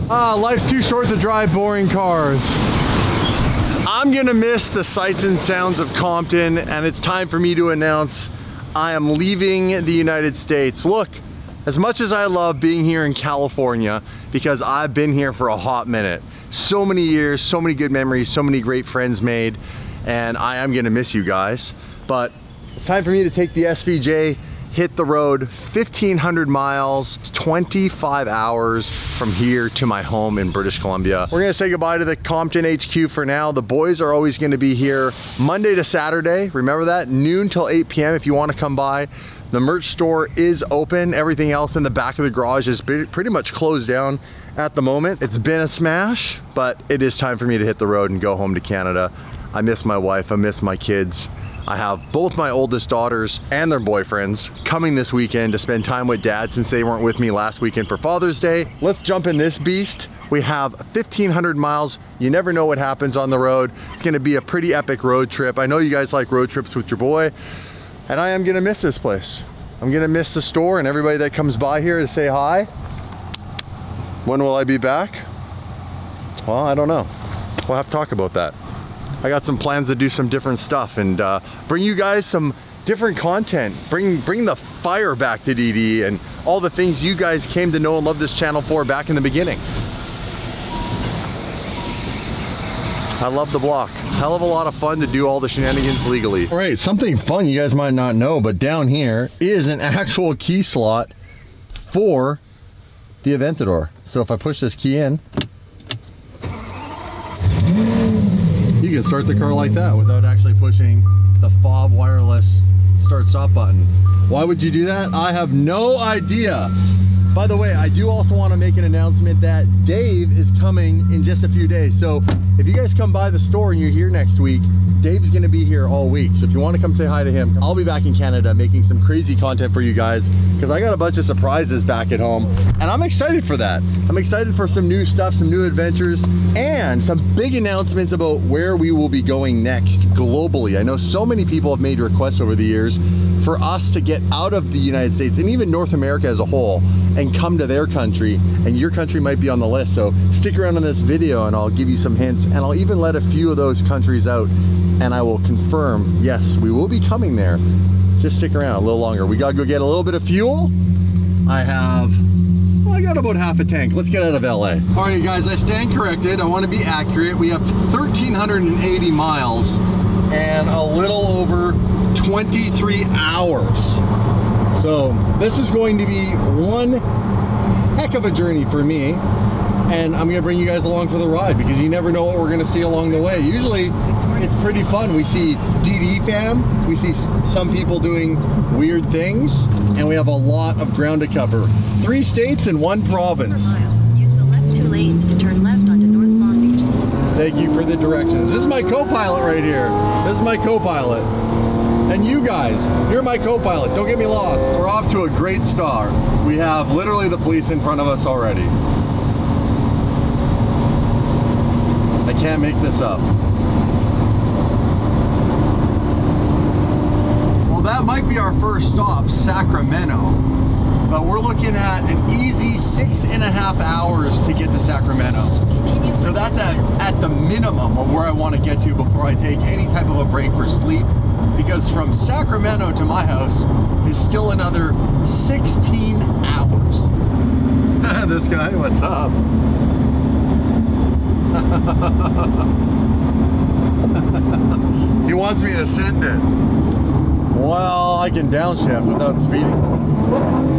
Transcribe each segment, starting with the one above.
Life's too short to drive boring cars. I'm gonna miss the sights and sounds of Compton, and it's time for me to announce I am leaving the United States. Look, as much as I love being here in California, because I've been here for a hot minute, so many years, so many good memories, so many great friends made, and I am gonna miss you guys. But it's time for me to take the SVJ, hit the road, 1,500 miles, 25 hours from here to my home in British Columbia. We're gonna say goodbye to the Compton HQ for now. The boys are always gonna be here Monday to Saturday. Remember that, noon till 8 p.m. if you wanna come by. The merch store is open. Everything else in the back of the garage is pretty much closed down at the moment. It's been a smash, but it is time for me to hit the road and go home to Canada. I miss my wife, I miss my kids. I have both my oldest daughters and their boyfriends coming this weekend to spend time with Dad since they weren't with me last weekend for Father's Day. Let's jump in this beast. We have 1,500 miles. You never know what happens on the road. It's gonna be a pretty epic road trip. I know you guys like road trips with your boy, and I am gonna miss this place. I'm gonna miss the store and everybody that comes by here to say hi. When will I be back? Well, I don't know. We'll have to talk about that. I got some plans to do some different stuff and bring you guys some different content. Bring the fire back to DD and all the things you guys came to know and love this channel for back in the beginning. I love the block. Hell of a lot of fun to do all the shenanigans legally. All right, something fun you guys might not know, but down here is an actual key slot for the Aventador. So if I push this key in, you can start the car like that without actually pushing the fob wireless start-stop button. Why would you do that? I have no idea. By the way, I do also want to make an announcement that Dave is coming in just a few days. So if you guys come by the store and you're here next week, Dave's going to be here all week. So if you want to come say hi to him, I'll be back in Canada making some crazy content for you guys because I got a bunch of surprises back at home and I'm excited for that. I'm excited for some new stuff, some new adventures, and some big announcements about where we will be going next globally. I know so many people have made requests over the years for us to get out of the United States and even North America as a whole and come to their country, and your country might be on the list. So stick around in this video and I'll give you some hints, and I'll even let a few of those countries out, and I will confirm, yes, we will be coming there. Just stick around a little longer. We gotta go get a little bit of fuel. I got about half a tank. Let's get out of LA. All right, guys, I stand corrected. I want to be accurate. We have 1,380 miles and a little over 23 hours. So this is going to be one heck of a journey for me, and I'm gonna bring you guys along for the ride because you never know what we're gonna see along the way. Usually it's pretty fun. We see DD fam, we see some people doing weird things, and we have a lot of ground to cover. 3 states and 1 province. Use the left 2 lanes to turn left onto North Long Beach. Thank you for the directions. This is my co-pilot right here. This is my co-pilot. And you guys, you're my co-pilot. Don't get me lost. We're off to a great start. We have literally the police in front of us already. I can't make this up. Well, that might be our first stop, Sacramento. But we're looking at an easy 6.5 hours to get to Sacramento. So that's at the minimum of where I want to get to before I take any type of a break for sleep. Because from Sacramento to my house is still another 16 hours. This guy, what's up? He wants me to send it. Well, I can downshift without speeding.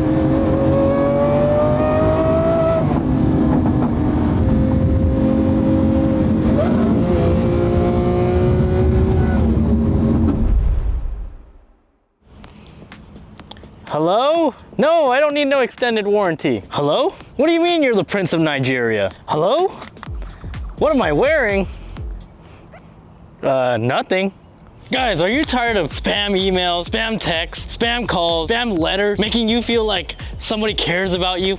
Hello? No, I don't need no extended warranty. Hello? What do you mean you're the Prince of Nigeria? Hello? What am I wearing? Nothing. Guys, are you tired of spam emails, spam texts, spam calls, spam letters, making you feel like somebody cares about you?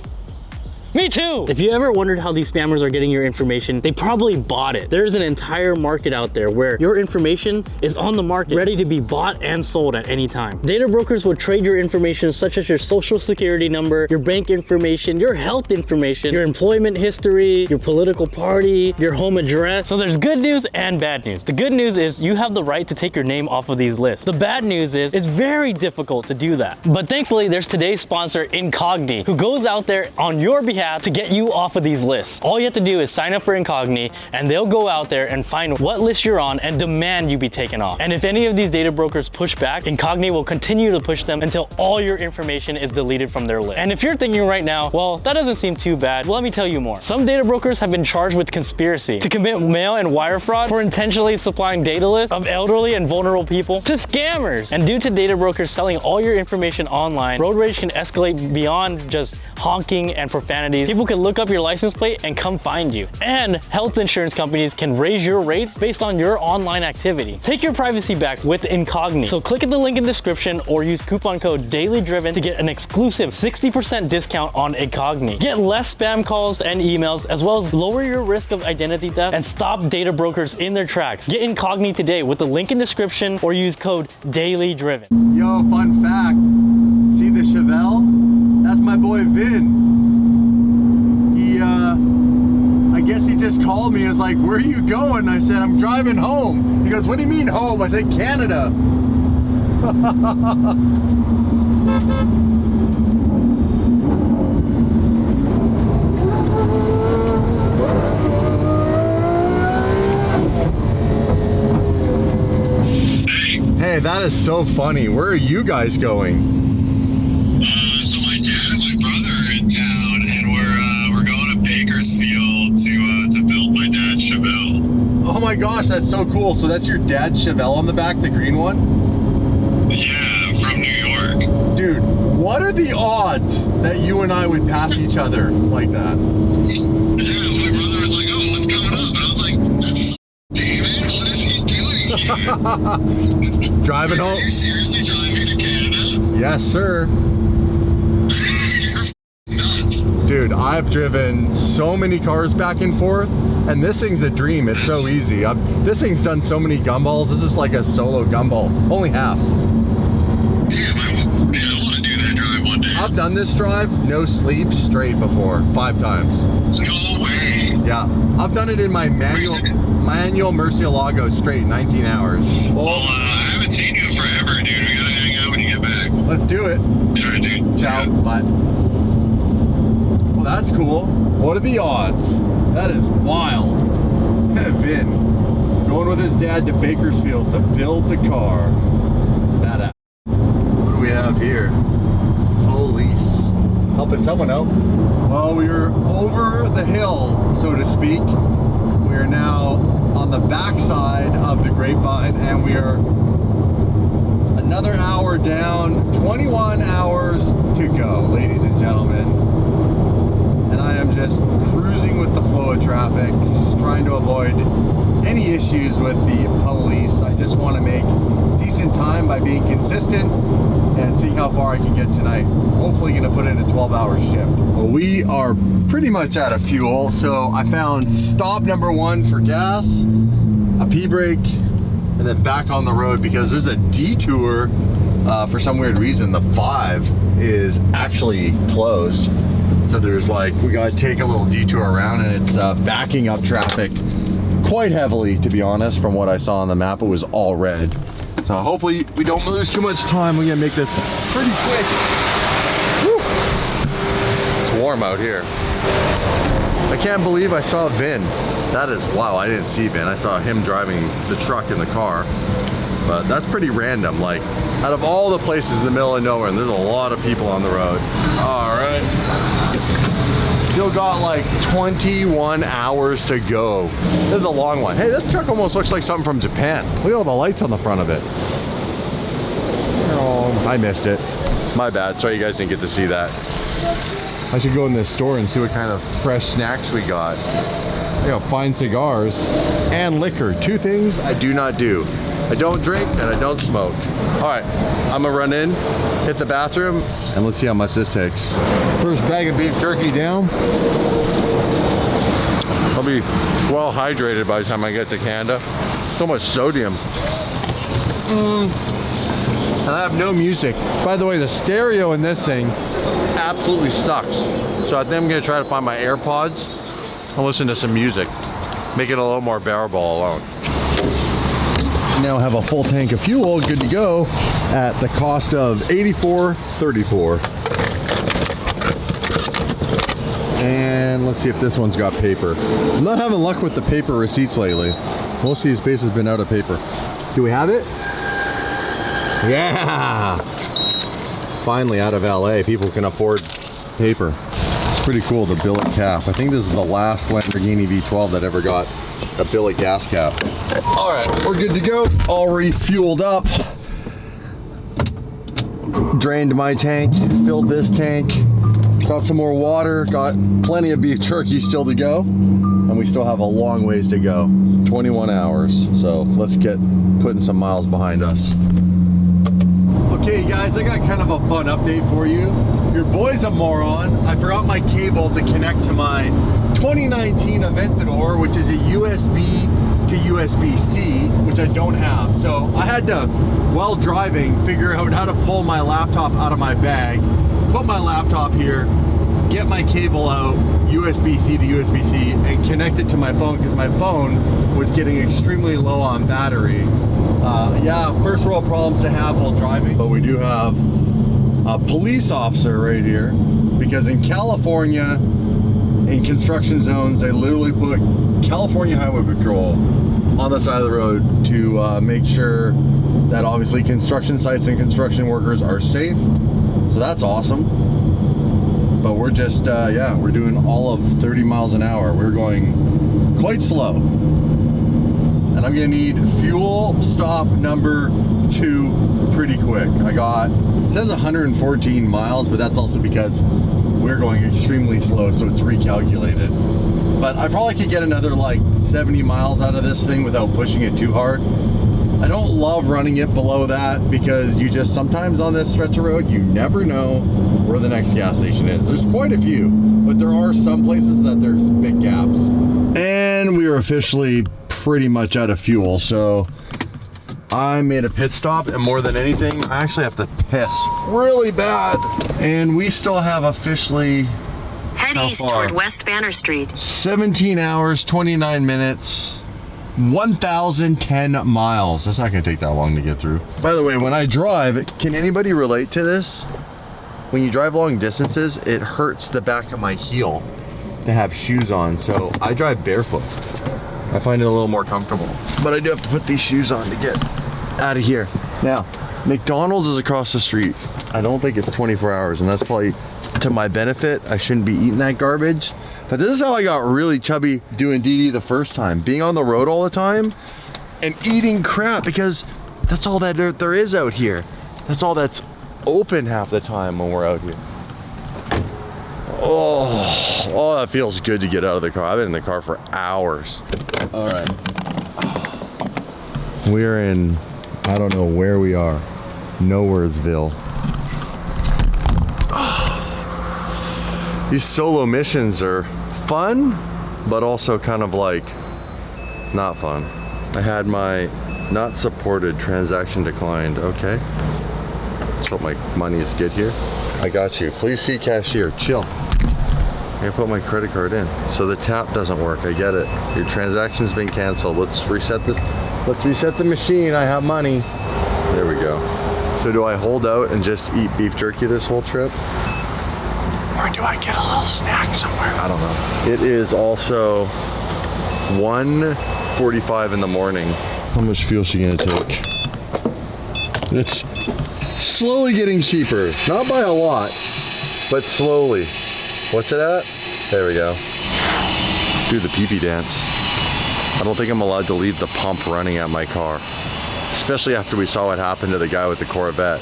Me too! If you ever wondered how these spammers are getting your information, they probably bought it. There's an entire market out there where your information is on the market, ready to be bought and sold at any time. Data brokers will trade your information such as your social security number, your bank information, your health information, your employment history, your political party, your home address. So there's good news and bad news. The good news is you have the right to take your name off of these lists. The bad news is it's very difficult to do that. But thankfully, there's today's sponsor, Incogni, who goes out there on your behalf to get you off of these lists. All you have to do is sign up for Incogni, and they'll go out there and find what list you're on and demand you be taken off. And if any of these data brokers push back, Incogni will continue to push them until all your information is deleted from their list. And if you're thinking right now, well, that doesn't seem too bad, well, let me tell you more. Some data brokers have been charged with conspiracy to commit mail and wire fraud for intentionally supplying data lists of elderly and vulnerable people to scammers. And due to data brokers selling all your information online, road rage can escalate beyond just honking and profanity. People can look up your license plate and come find you. And health insurance companies can raise your rates based on your online activity. Take your privacy back with Incogni. So click at the link in the description or use coupon code DAILYDRIVEN to get an exclusive 60% discount on Incogni. Get less spam calls and emails, as well as lower your risk of identity theft and stop data brokers in their tracks. Get Incogni today with the link in the description or use code DAILYDRIVEN. Yo, fun fact. See the Chevelle? That's my boy Vin. I guess he just called me and was like, where are you going? I said, I'm driving home. He goes, what do you mean home? I said, Canada. Hey, that is so funny. Where are you guys going? So my dad and my brother are in town, and we're going to Bakersfield to build my dad's Chevelle. Oh my gosh, that's so cool. So that's your dad's Chevelle on the back, the green one? Yeah, from New York. Dude, what are the odds that you and I would pass each other like that? Yeah, my brother was like, oh, what's coming up? And I was like, that's David, what is he doing here? Driving Are home? you seriously driving to Canada? Yes, sir. You're nuts. Dude, I've driven so many cars back and forth, and this thing's a dream. It's so easy. This thing's done so many gumballs. This is like a solo gumball. Only half. Damn, I want to do that drive one day. I've done this drive, no sleep, straight before, 5 times. No way. Yeah, I've done it in my manual Murcielago straight, 19 hours. Well, I haven't seen you in forever, dude. We gotta hang out when you get back. Let's do it. All right, dude. Ciao, bye. Well, that's cool. What are the odds? That is wild. Vin going with his dad to Bakersfield to build the car. Badass. What do we have here? Police. Helping someone out. Well, we are over the hill, so to speak. We are now on the backside of the Grapevine, and we are another hour down, 21 hours to go, ladies and gentlemen. And I am just cruising with the flow of traffic, trying to avoid any issues with the police. I just want to make decent time by being consistent and seeing how far I can get tonight. Hopefully going to put in a 12-hour shift. Well, we are pretty much out of fuel, so I found stop number 1 for gas, a P-brake, and then back on the road because there's a detour. For some weird reason, the 5 is actually closed. So there's like, we gotta take a little detour around, and it's backing up traffic quite heavily, to be honest. From what I saw on the map, it was all red. So hopefully we don't lose too much time. We're gonna make this pretty quick. Woo. It's warm out here. I can't believe I saw Vin. That is, wow, I didn't see Vin. I saw him driving the truck in the car. But that's pretty random. Like, out of all the places in the middle of nowhere, and there's a lot of people on the road. All right. Still got like 21 hours to go. This is a long one. Hey, this truck almost looks like something from Japan. Look at all the lights on the front of it. Oh, I missed it. My bad. Sorry you guys didn't get to see that. I should go in this store and see what kind of fresh snacks we got. You know, fine cigars and liquor. 2 things I do not do. I don't drink and I don't smoke. All right, I'm gonna run in, hit the bathroom, and let's see how much this takes. First bag of beef jerky down. I'll be well hydrated by the time I get to Canada. So much sodium. And I have no music. By the way, the stereo in this thing absolutely sucks. So I think I'm gonna try to find my AirPods and listen to some music. Make it a little more bearable alone. Now have a full tank of fuel, good to go, at the cost of $84.34. And let's see if this one's got paper. I'm not having luck with the paper receipts lately. Most of these places have been out of paper. Do we have it? Yeah! Finally out of LA, people can afford paper. It's pretty cool, the billet cap. I think this is the last Lamborghini V12 that ever got a billet gas cap. All right, we're good to go. All refueled up. Drained my tank, filled this tank. Got some more water, got plenty of beef jerky still to go. And we still have a long ways to go. 21 hours, so let's get putting some miles behind us. Okay guys, I got kind of a fun update for you. Your boy's a moron. I forgot my cable to connect to my 2019 Aventador, which is a USB to USB-C, which I don't have. So I had to, while driving, figure out how to pull my laptop out of my bag, put my laptop here, get my cable out, USB-C to USB-C, and connect it to my phone because my phone was getting extremely low on battery. Yeah, first world problems to have while driving, but we do have a police officer right here because in California, in construction zones, they literally put California Highway Patrol on the side of the road to make sure that obviously construction sites and construction workers are safe. So that's awesome. But we're just, yeah, we're doing all of 30 miles an hour. We're going quite slow. And I'm gonna need fuel stop number 2 pretty quick. I got, it says 114 miles, but that's also because we're going extremely slow, so it's recalculated. But I probably could get another like 70 miles out of this thing without pushing it too hard. I don't love running it below that because you just sometimes on this stretch of road, you never know where the next gas station is. There's quite a few, but there are some places that there's big gaps. And we are officially pretty much out of fuel, so I made a pit stop, and more than anything, I actually have to piss really bad. And we still have officially Head east toward West Banner Street. 17 hours, 29 minutes, 1,010 miles. That's not gonna take that long to get through. By the way, when I drive, can anybody relate to this? When you drive long distances, it hurts the back of my heel to have shoes on, so I drive barefoot. I find it a little more comfortable, but I do have to put these shoes on to get out of here. Now, McDonald's is across the street. I don't think it's 24 hours, and that's probably to my benefit. I shouldn't be eating that garbage, but this is how I got really chubby doing DD the first time, being on the road all the time and eating crap, because that's all that there is out here. That's all that's open half the time when we're out here. Oh, that feels good to get out of the car. I've been in the car for hours. All right. We are in, I don't know where we are. Nowheresville. These solo missions are fun, but also kind of like not fun. I had my not supported transaction declined. Okay. Let's hope my money is good here. I got you. Please see cashier. Chill. I'm gonna put my credit card in. So the tap doesn't work. I get it. Your transaction's been canceled. Let's reset this. Let's reset the machine. I have money. There we go. So do I hold out and just eat beef jerky this whole trip? Or do I get a little snack somewhere? I don't know. It is also 1:45 in the morning. How much fuel is she gonna take? It's slowly getting cheaper. Not by a lot, but slowly. What's it at? There we go. Do the pee-pee dance. I don't think I'm allowed to leave the pump running at my car. Especially after we saw what happened to the guy with the Corvette.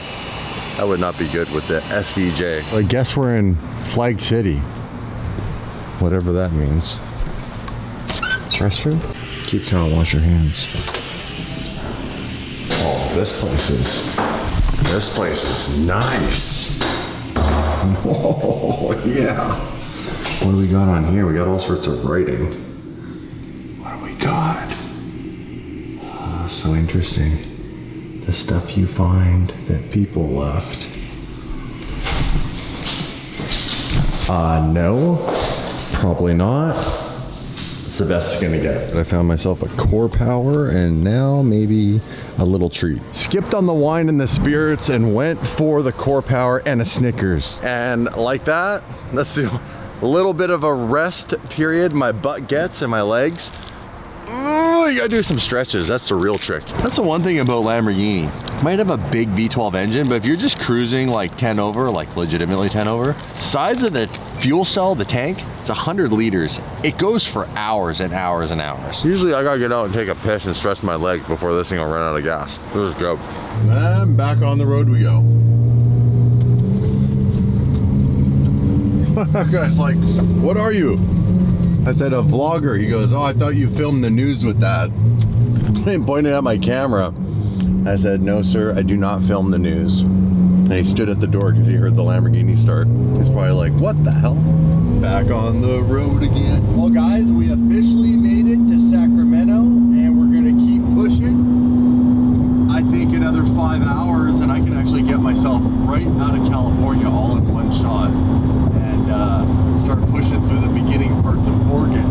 That would not be good with the SVJ. I guess we're in Flag City. Whatever that means. Restroom? Keep calm, wash your hands. this place is nice. Whoa, yeah. What do we got on here? We got all sorts of writing. What do we got? Oh, so interesting. The stuff you find that people left. No, probably not. It's the best it's gonna get. I found myself a core power and now maybe a little treat. Skipped on the wine and the spirits and went for the core power and a Snickers. And like that, let's do a little bit of a rest period my butt gets and my legs. Oh, you gotta do some stretches. That's the real trick. That's the one thing about Lamborghini. Might have a big V12 engine, but if you're just cruising like 10 over, like legitimately 10 over, size of the fuel cell, the tank, it's 100 liters. It goes for hours and hours and hours. Usually I gotta get out and take a piss and stretch my legs before this thing will run out of gas. This is go. And back on the road we go. That guy's like, what are you? I said, a vlogger. He goes, oh, I thought you filmed the news with that. And pointed at my camera. I said, no, sir, I do not film the news. And he stood at the door because he heard the Lamborghini start. He's probably like, what the hell? Back on the road again. Well, guys, we officially made it to Sacramento, and we're going to keep pushing. I think another 5 hours, and I can actually get myself right out of California all in one shot. And start pushing through the beginning parts of Oregon.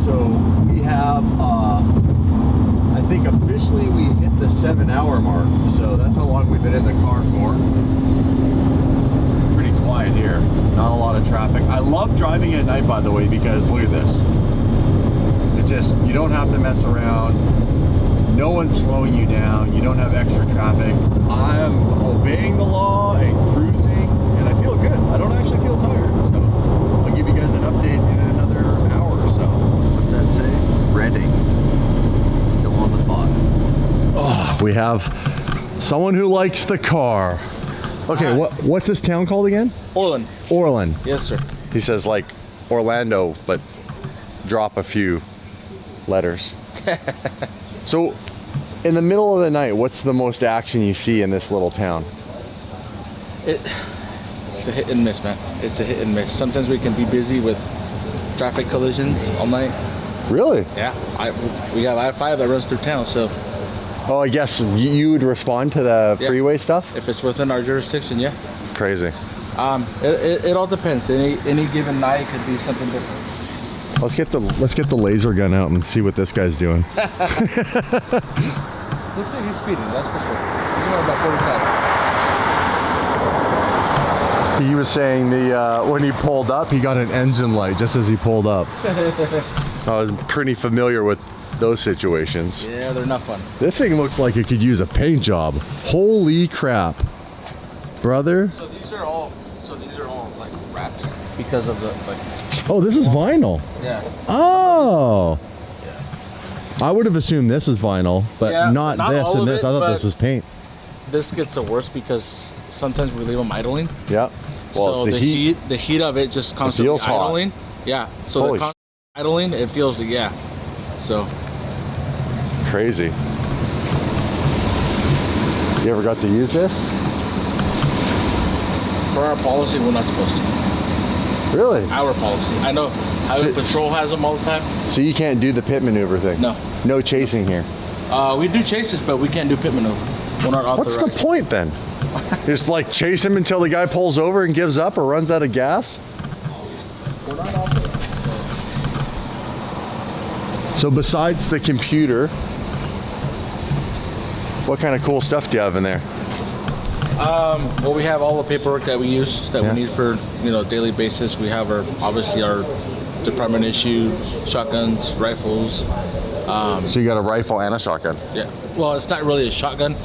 So we have, I think officially we hit the 7-hour mark. So that's how long we've been in the car for. Pretty quiet here, not a lot of traffic. I love driving at night, by the way, because look at this. It's just, you don't have to mess around. No one's slowing you down. You don't have extra traffic. I'm obeying the law and cruising, and I feel good. I don't actually feel tired. So I'll give you guys an update in another hour or so. What's that say? Reading. Still on the 5. Oh, we have someone who likes the car. Okay, what's this town called again? Orland. Orland. Yes, sir. He says like Orlando, but drop a few letters. So, in the middle of the night, what's the most action you see in this little town? It's a hit and miss, man. It's a hit and miss. Sometimes we can be busy with traffic collisions all night. Really? Yeah. We have I-5 that runs through town, so. Oh, I guess you would respond to the freeway stuff? If it's within our jurisdiction, yeah. Crazy. It all depends. Any given night could be something different. Let's get the laser gun out and see what this guy's doing. Looks like he's speeding, that's for sure. He's going about 45. He was saying when he pulled up, he got an engine light just as he pulled up. I was pretty familiar with those situations. Yeah, they're not fun. This thing looks like it could use a paint job. Holy crap, brother. So these are all like wrapped because of the like. Oh, this is vinyl. Yeah. Oh. Yeah. I would have assumed this is vinyl, but not this and this. I thought this was paint. This gets the worst because sometimes we leave them idling. Yeah. Well, so it's the heat of it just constantly idling. Hot. Yeah. So Holy the constant idling, it feels So crazy. You ever got to use this? For our policy, we're not supposed to. Really? Our policy. I know Highway Patrol has them all the time. So you can't do the pit maneuver thing? No. No chasing here? We do chases, but we can't do pit maneuver. We're not authorized. What's the point then? Just like chase him until the guy pulls over and gives up or runs out of gas? We're not authorized. So besides the computer, what kind of cool stuff do you have in there? Well, we have all the paperwork that we use that we need for daily basis. We have our department issue shotguns, rifles. So you got a rifle and a shotgun? Yeah. Well, it's not really a shotgun.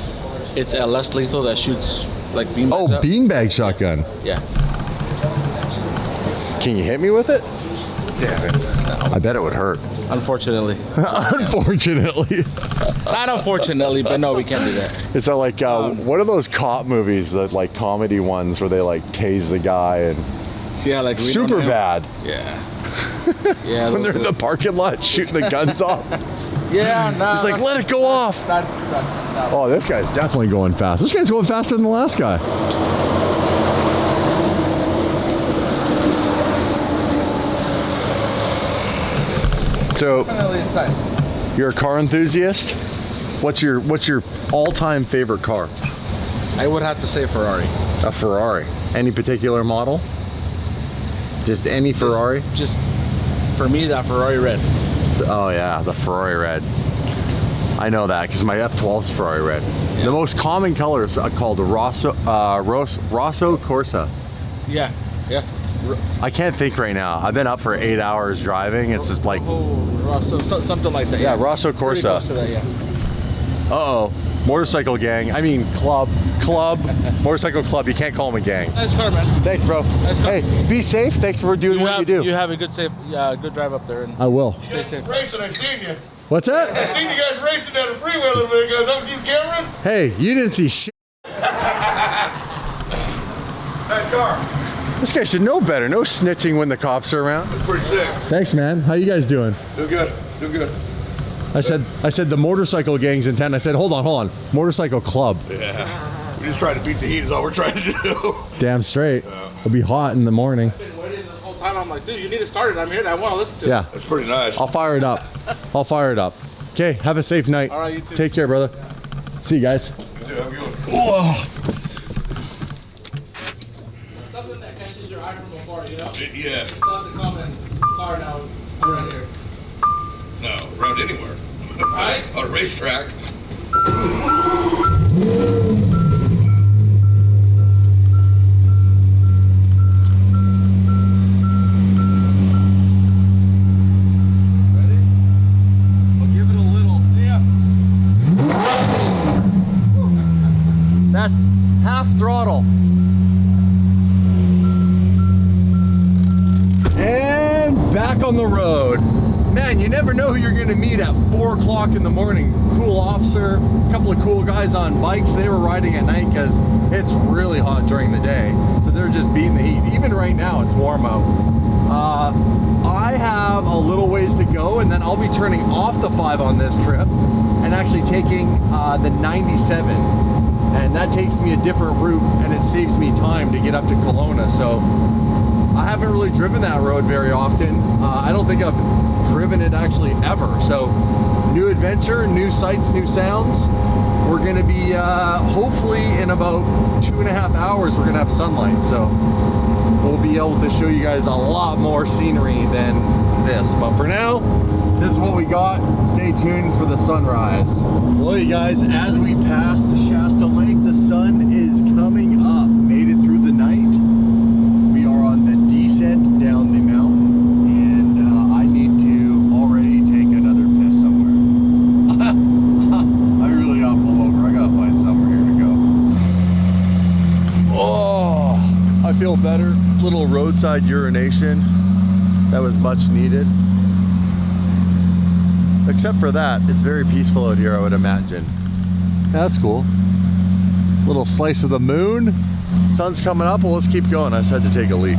It's a less lethal that shoots like beanbags. Oh, beanbag shotgun. Yeah. Can you hit me with it? Damn it. I bet it would hurt. Unfortunately. Unfortunately. Not unfortunately, but no, we can't do that. It's like, what are those cop movies, that like comedy ones where they like tase the guy and... So, yeah, like Super bad. Yeah. Yeah. When they're in the parking lot shooting the guns off. Yeah, no. He's like, let it go off. That's Oh, this guy's definitely going fast. This guy's going faster than the last guy. So, definitely it's nice. you're a car enthusiast? What's your all-time favorite car? I would have to say Ferrari. A Ferrari. Any particular model? Just any Ferrari? Just for me, that Ferrari red. Oh yeah, the Ferrari red. I know that because my F12's Ferrari red. Yeah. The most common color is called Rosso Corsa. Yeah, yeah. I can't think right now. I've been up for 8 hours driving. It's just like, Something like that. yeah, Rosso Pretty Corsa. close to that, yeah. Uh-oh, motorcycle gang. I mean, club, motorcycle club. You can't call them a gang. Nice car, man. Thanks, bro. Nice car. Hey, be safe. Thanks for doing what you do. You have a good good drive up there, and I will. stay safe. Racing, I seen you. What's that? I seen you guys racing down the freeway a little bit ago. Is that what you was Cameron? Hey, you didn't see shit. That car. This guy should know better. No snitching when the cops are around. It's pretty sick. Thanks, man. How you guys doing? Do good. Do good. I said the motorcycle gang's in town. I said, hold on. Motorcycle club. Yeah. We just trying to beat the heat is all we're trying to do. Damn straight. It'll be hot in the morning. I've been waiting this whole time. I'm like, dude, you need to start it. I'm here. I want to listen to it. Yeah. That's pretty nice. I'll fire it up. Okay, have a safe night. All right, you too. Take care, brother. See you guys. Have a good one. Whoa. Something that catches your eye from afar, you know? Yeah. It's not a common car now around here. No, around anywhere. Right? On a racetrack. That's half throttle. And back on the road. Man, you never know who you're gonna meet at 4 o'clock in the morning. Cool officer, a couple of cool guys on bikes. They were riding at night because it's really hot during the day. So they're just beating the heat. Even right now, it's warm out. I have a little ways to go, and then I'll be turning off the 5 on this trip and actually taking the 97. And that takes me a different route, and it saves me time to get up to Kelowna. So I haven't really driven that road very often. I don't think I've driven it actually ever. So new adventure, new sights, new sounds. We're gonna be hopefully in about 2.5 hours we're gonna have sunlight, so we'll be able to show you guys a lot more scenery than this. But for now, this is what we got. Stay tuned for the sunrise. Well, you guys, as we pass the Shasta Lake, the sun is coming up. Made it through the night. We are on the descent down the mountain, and I need to already take another piss somewhere. I really gotta pull over. I gotta find somewhere here to go. Oh, I feel better. Little roadside urination. That was much needed. Except for that, it's very peaceful out here, I would imagine. That's cool. Little slice of the moon. Sun's coming up. Well, let's keep going. I just had to take a leak.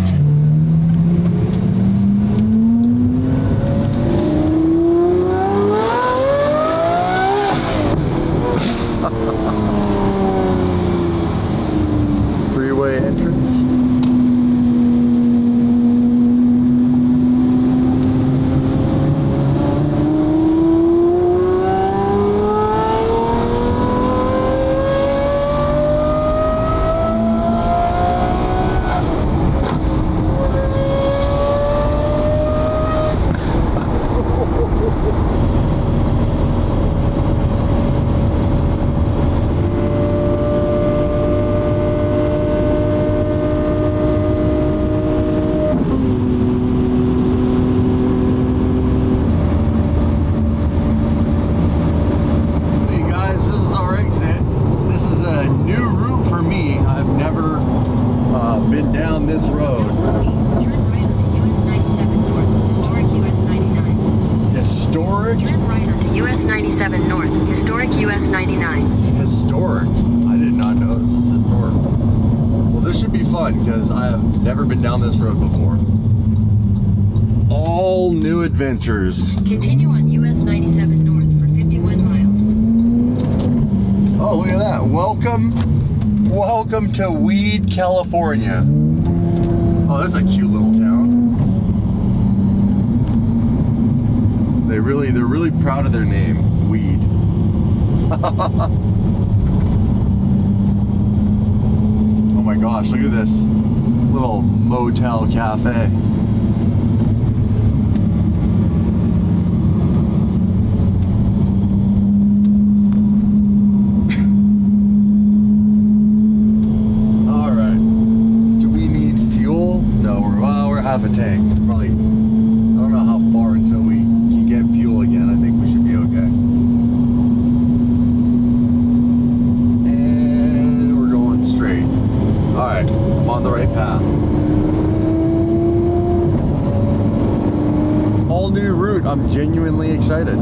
Freeway entrance. Been down this road. Turn right onto US 97 North, historic US 99. Historic? Turn right onto US 97 North, historic US 99. Historic? I did not know this is historic. Well, this should be fun because I have never been down this road before. All new adventures. Continue on US 97 North for Oh, look at that. Welcome to Weed, California. Oh, that's a cute little town. They're really proud of their name, Weed. Oh my gosh, look at this little motel cafe. Half a tank. Probably, I don't know how far until we can get fuel again. I think we should be okay. And we're going straight. All right, I'm on the right path. All new route. I'm genuinely excited.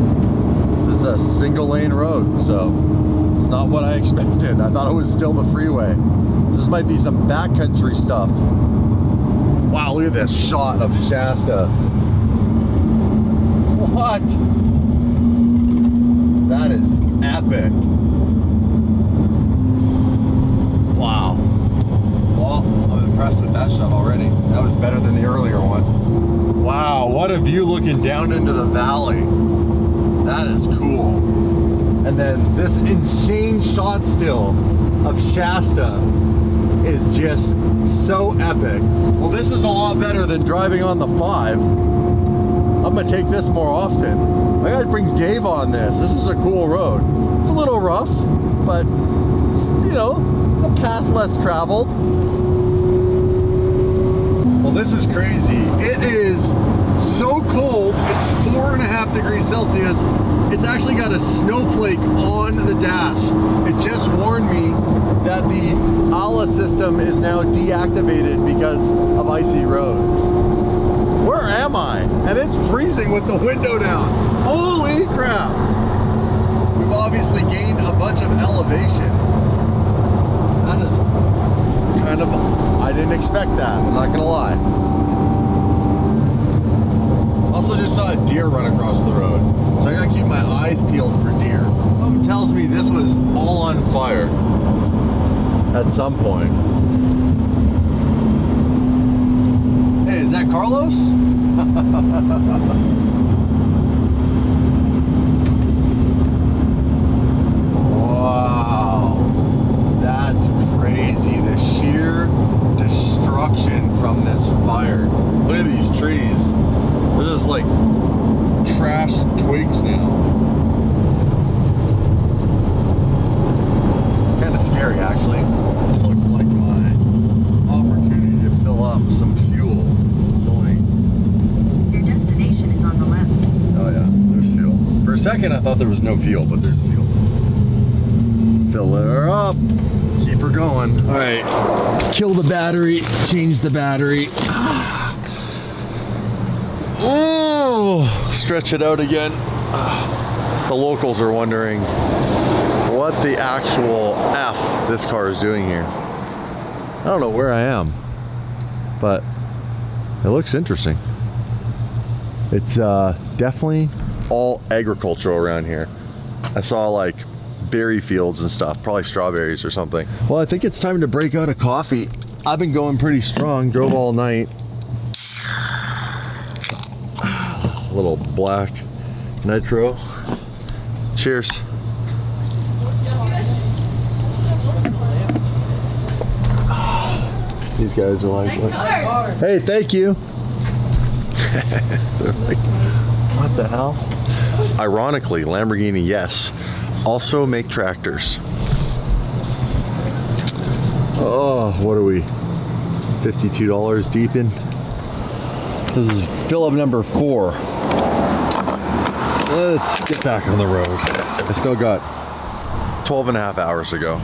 This is a single lane road, so it's not what I expected. I thought it was still the freeway. This might be some backcountry stuff. Wow, look at this shot of Shasta. What? That is epic. Wow. Well, I'm impressed with that shot already. That was better than the earlier one. Wow, what a view looking down into the valley. That is cool. And then this insane shot still of Shasta is just so epic. Well, this is a lot better than driving on the 5. I'm gonna take this more often. I gotta bring Dave on this. This is a cool road. It's a little rough, but it's, you know, a path less traveled. Well, this is crazy. It is so cold. It's 4.5 degrees Celsius. It's actually got a snowflake on the dash. It just warned me that the ALA system is now deactivated because of icy roads. Where am I? And it's freezing with the window down. Holy crap. We've obviously gained a bunch of elevation. That is kind of, I didn't expect that, I'm not gonna lie. Also just saw a deer run across the road. So I gotta keep my eyes peeled for deer. Something tells me this was all on fire at some point. Hey, is that Carlos? Wow, that's crazy. The sheer destruction from this fire. Look at these trees. They're just like trash twigs now. Kind of scary, actually. This looks like my opportunity to fill up some fuel. It's only... Your destination is on the left. Oh yeah, there's fuel. For a second I thought there was no fuel, but there's fuel. Fill her up. Keep her going. All right, kill the battery, change the battery. Oh, stretch it out again. The locals are wondering what the actual F this car is doing here. I don't know where I am, but it looks interesting. It's definitely all agricultural around here. I saw like berry fields and stuff, probably strawberries or something. Well, I think it's time to break out a coffee. I've been going pretty strong, drove all night. A little black nitro. Cheers. These guys are like, nice, hey, thank you. They're like, what the hell? Ironically, Lamborghini, yes, also make tractors. Oh, what are we? $52 deep in? This is fill up number 4. Let's get back on the road. I still got 12.5 hours to go.